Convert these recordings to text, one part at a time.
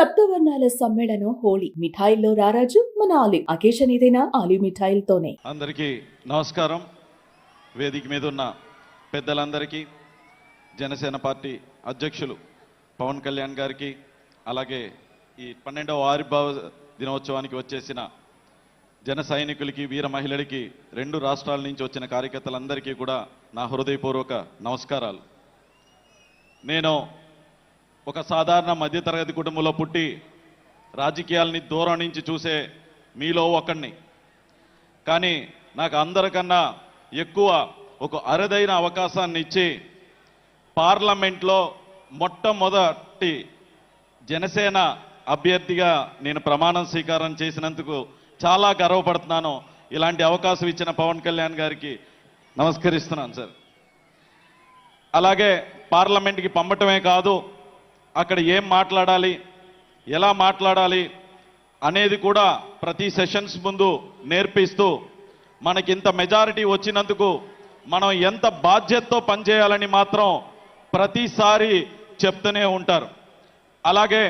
సప్తవర్ణాల సమ్మేళనం హోళీ. మిఠాయిల్లో రారాజు మన ఆలివ్. అకేషన్ ఏదైనా ఆలివ్ మిఠాయిలతోనే. అందరికీ నమస్కారం. వేదిక మీద ఉన్న పెద్దలందరికీ, జనసేన పార్టీ అధ్యక్షులు పవన్ కళ్యాణ్ గారికి, అలాగే ఈ 12వ ఆవిర్భావ దినోత్సవానికి వచ్చేసిన జన సైనికులకి, వీర మహిళలకి, 2 రాష్ట్రాల నుంచి వచ్చిన కార్యకర్తలందరికీ కూడా నా హృదయపూర్వక నమస్కారాలు. నేను ఒక సాధారణ మధ్యతరగతి కుటుంబంలో పుట్టి రాజకీయాలని దూరం నుంచి చూసే మీలో ఒకడిని. కానీ నాకు అందరికన్నా ఎక్కువ ఒక అరుదైన అవకాశాన్ని ఇచ్చి పార్లమెంట్లో మొట్టమొదటి జనసేన అభ్యర్థిగా నేను ప్రమాణం స్వీకారం చేసినందుకు చాలా గర్వపడుతున్నాను. ఇలాంటి అవకాశం ఇచ్చిన పవన్ కళ్యాణ్ గారికి నమస్కరిస్తున్నాను సార్. అలాగే పార్లమెంట్కి పంపటమే కాదు, అక్కడ ఏం మాట్లాడాలి, ఎలా మాట్లాడాలి అనేది కూడా ప్రతి సెషన్స్ ముందు నేర్పిస్తూ, మనకింత మెజారిటీ వచ్చినందుకు మనం ఎంత బాధ్యతతో పనిచేయాలని మాత్రం ప్రతిసారి చెప్తూనే ఉంటారు. అలాగే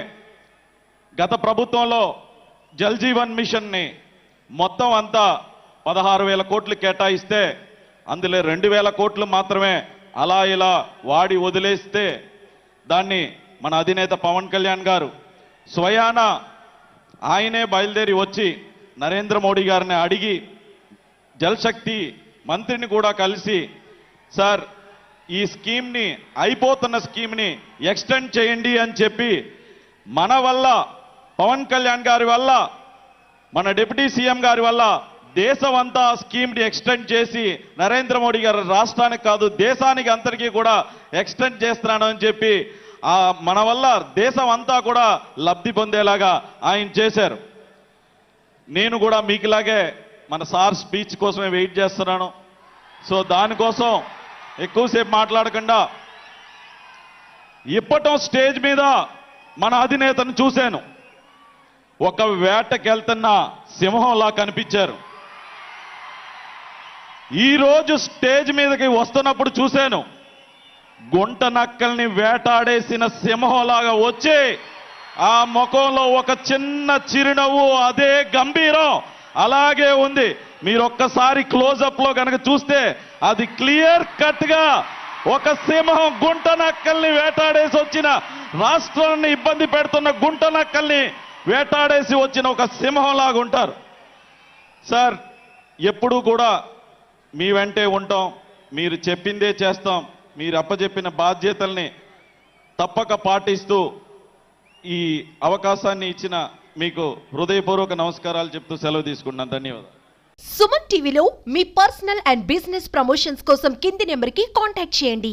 గత ప్రభుత్వంలో జల్ జీవన్ మిషన్ని మొత్తం అంతా 16,000 కోట్లు కేటాయిస్తే అందులో 2,000 కోట్లు మాత్రమే అలా ఇలా వాడి వదిలేస్తే దాన్ని మన అధినేత పవన్ కళ్యాణ్ గారు స్వయాన ఆయనే బయలుదేరి వచ్చి నరేంద్ర మోడీ గారిని అడిగి జలశక్తి మంత్రిని కూడా కలిసి, సార్ ఈ స్కీమ్ని, అయిపోతున్న స్కీమ్ని ఎక్స్టెండ్ చేయండి అని చెప్పి, మన వల్ల, పవన్ కళ్యాణ్ గారి వల్ల, మన డిప్యూటీ సీఎం గారి వల్ల దేశం అంతా స్కీమ్ని ఎక్స్టెండ్ చేసి నరేంద్ర మోడీ గారు రాష్ట్రానికి కాదు దేశానికి అందరికీ కూడా ఎక్స్టెండ్ చేస్తున్నాను అని చెప్పి మన వల్ల దేశం అంతా కూడా లబ్ధి పొందేలాగా ఆయన చేశారు. నేను కూడా మీకులాగే మన సార్ స్పీచ్ కోసమే వెయిట్ చేస్తున్నాను. సో దానికోసం ఎక్కువసేపు మాట్లాడకుండా ఇప్పటం స్టేజ్ మీద మన అధినేతను చూశాను. ఒక వేటకెళ్తున్న సింహంలా కనిపించారు. ఈరోజు స్టేజ్ మీదకి వస్తున్నప్పుడు చూశాను, గుంట నక్కల్ని వేటాడేసిన సింహంలాగా వచ్చి ఆ ముఖంలో ఒక చిన్న చిరునవ్వు, అదే గంభీరం అలాగే ఉంది. మీరు ఒక్కసారి క్లోజప్ లో కనుక చూస్తే అది క్లియర్ కట్ గా ఒక సింహం గుంట నక్కల్ని వేటాడేసి వచ్చిన, రాష్ట్రాన్ని ఇబ్బంది పెడుతున్న గుంట నక్కల్ని వేటాడేసి వచ్చిన ఒక సింహంలాగా ఉంటారు. సార్, ఎప్పుడూ కూడా మీ వెంటే ఉంటాం, మీరు చెప్పిందే చేస్తాం, మీరు అప్పచెప్పిన బాధ్యతల్ని తప్పక పాటిస్తూ ఈ అవకాశాన్ని ఇచ్చిన మీకు హృదయపూర్వక నమస్కారాలు చెప్తూ సెలవు తీసుకుంటున్నాను. ధన్యవాదాలు. సుమన్ టీవీలో మీ పర్సనల్ అండ్ బిజినెస్ ప్రమోషన్స్ కోసం కింది నెంబర్కి కాంటాక్ట్ చేయండి.